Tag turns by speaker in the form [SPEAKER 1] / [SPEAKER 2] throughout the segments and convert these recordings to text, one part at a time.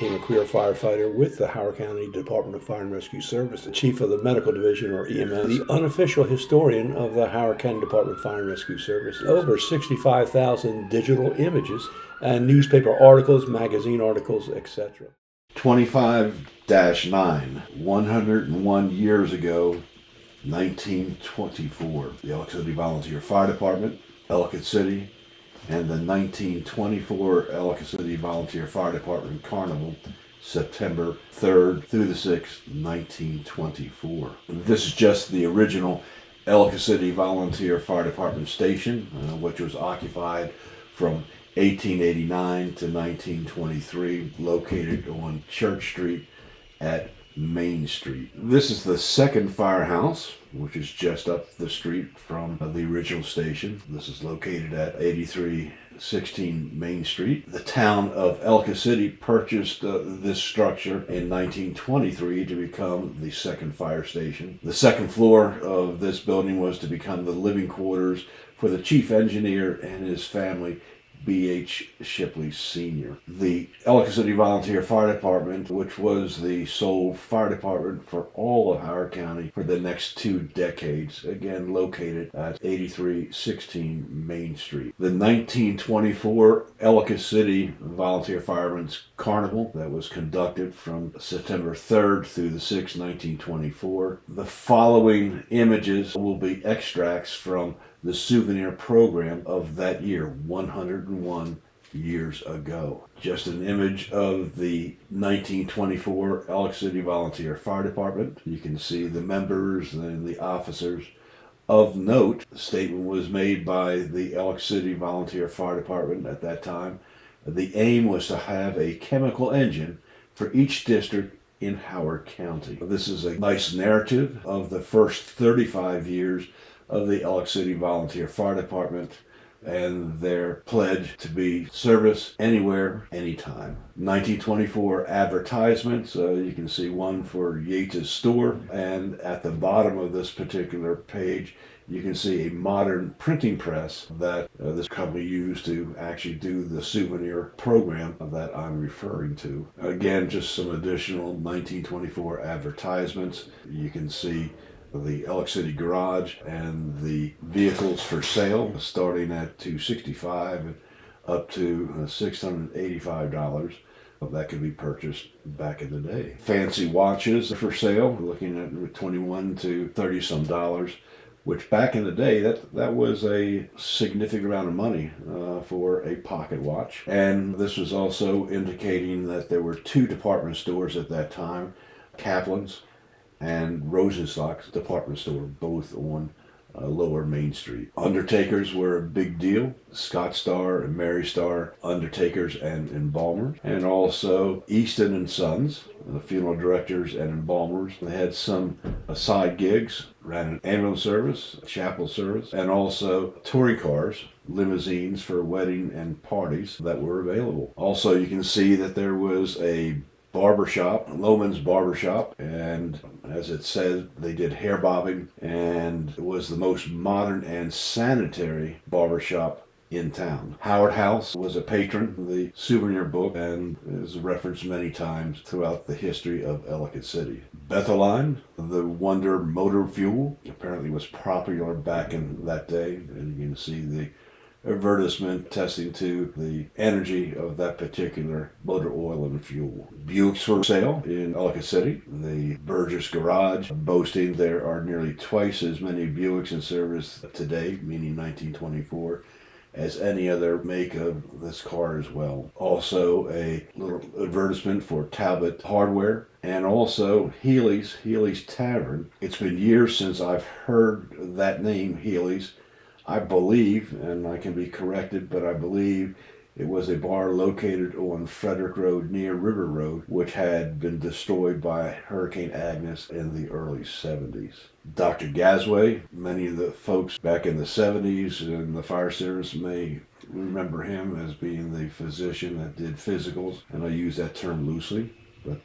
[SPEAKER 1] became a career firefighter with the Howard County Department of Fire and Rescue Service, the chief of the medical division, or EMS, the unofficial historian of the Howard County Department of Fire and Rescue Services. Over 65,000 digital images and newspaper articles, magazine articles, etc.
[SPEAKER 2] 25-9, 101 years ago, 1924, the Ellicott City Volunteer Fire Department, Ellicott City, and the 1924 Ellicott City Volunteer Fire Department Carnival, September 3rd through the 6th, 1924. This is just the original Ellicott City Volunteer Fire Department station, which was occupied from 1889 to 1923, located on Church Street at Main Street. This is the second firehouse, which is just up the street from the original station. This is located at 8316 Main Street. The town of Ellicott City purchased this structure in 1923 to become the second fire station. The second floor of this building was to become the living quarters for the chief engineer and his family, B.H. Shipley Sr. The Ellicott City Volunteer Fire Department, which was the sole fire department for all of Howard County for the next 2 decades, again located at 8316 Main Street. The 1924 Ellicott City Volunteer Firemen's Carnival that was conducted from September 3rd through the 6th, 1924. The following images will be extracts from the souvenir program of that year, 101 years ago. Just an image of the 1924 Ellicott City Volunteer Fire Department. You can see the members and the officers. Of note, the statement was made by the Ellicott City Volunteer Fire Department at that time. The aim was to have a chemical engine for each district in Howard County. This is a nice narrative of the first 35 years of the Ellicott City Volunteer Fire Department and their pledge to be service anywhere, anytime. 1924 advertisements, you can see one for Yates' store, and at the bottom of this particular page you can see a modern printing press that this company used to actually do the souvenir program that I'm referring to. Again, just some additional 1924 advertisements. You can see the Ellicott City Garage and the vehicles for sale, starting at $265 and up to $685. That could be purchased back in the day. Fancy watches for sale, looking at $21 to $30 some dollars, which back in the day that was a significant amount of money for a pocket watch. And this was also indicating that there were 2 department stores at that time, Kaplan's and Rosenstock's department store, both on Lower Main Street. Undertakers were a big deal. Scott Starr and Mary Starr, undertakers and embalmers. And also Easton and Sons, the funeral directors and embalmers. They had some side gigs, ran an ambulance service, a chapel service, and also touring cars, limousines for wedding and parties that were available. Also, you can see that there was a barbershop, Loman's Barbershop, and as it said, they did hair bobbing, and it was the most modern and sanitary barbershop in town. Howard House was a patron of the souvenir book and is referenced many times throughout the history of Ellicott City. Bethaline, the Wonder motor fuel, apparently was popular back in that day, and you can see the advertisement testing to the energy of that particular motor oil and fuel. Buicks for sale in Ellicott City. The Burgess Garage, boasting there are nearly twice as many Buicks in service today, meaning 1924, as any other make of this car as well. Also a little advertisement for Talbot Hardware, and also Healy's Tavern. It's been years since I've heard that name, Healy's. I believe, and I can be corrected, but I believe it was a bar located on Frederick Road near River Road, which had been destroyed by Hurricane Agnes in the early 70s. Dr. Gasway, many of the folks back in the 70s in the fire service may remember him as being the physician that did physicals, and I use that term loosely. but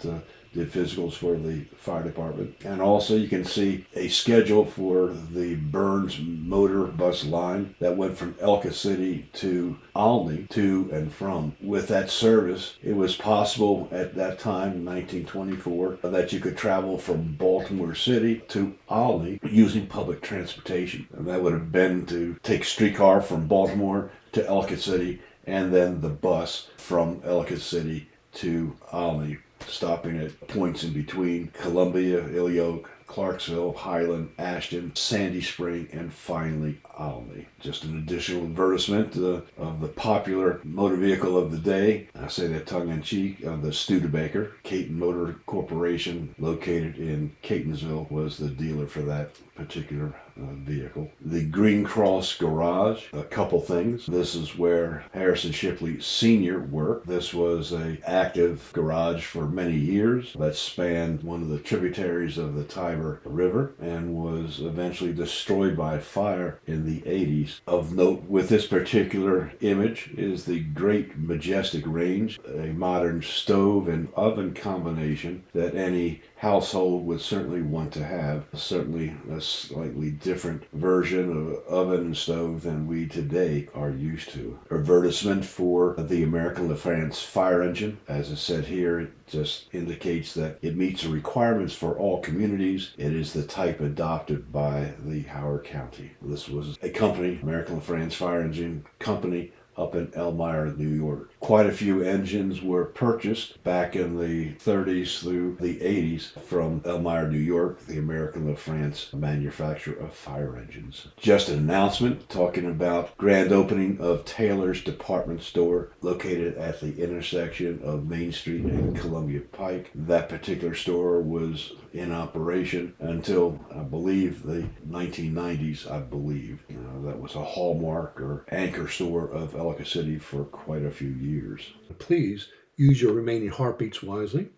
[SPEAKER 2] did physicals for the fire department. And also you can see a schedule for the Burns motor bus line that went from Ellicott City to Olney, to and from. With that service, it was possible at that time, 1924, that you could travel from Baltimore City to Olney using public transportation. And that would have been to take a streetcar from Baltimore to Ellicott City, and then the bus from Ellicott City to Olney, stopping at points in between Columbia, Ilioque, Clarksville, Highland, Ashton, Sandy Spring, and finally Olney. Just an additional advertisement of the popular motor vehicle of the day. I say that tongue-in-cheek, of the Studebaker. Caton Motor Corporation, located in Catonsville, was the dealer for that particular vehicle. The Green Cross Garage, a couple things. This is where Harrison Shipley Sr. worked. This was an active garage for many years that spanned one of the tributaries of the Tiber River and was eventually destroyed by fire in the 80s. Of note with this particular image is the Great Majestic Range, a modern stove and oven combination that any household would certainly want to have. Certainly a slightly different version of oven and stove than we today are used to. Advertisement for the American LaFrance fire engine. As I said here, it just indicates that it meets the requirements for all communities. It is the type adopted by the Howard County. This was a company, American LaFrance Fire Engine Company, up in Elmira, New York. Quite a few engines were purchased back in the 30s through the 80s from Elmira, New York, the American LaFrance manufacturer of fire engines. Just an announcement talking about grand opening of Taylor's Department Store, located at the intersection of Main Street and Columbia Pike. That particular store was in operation until, I believe, the 1990s, I believe. That was a hallmark or anchor store of Ellicott City for quite a few years.
[SPEAKER 1] Please use your remaining heartbeats wisely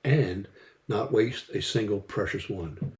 [SPEAKER 1] and not waste a single precious one.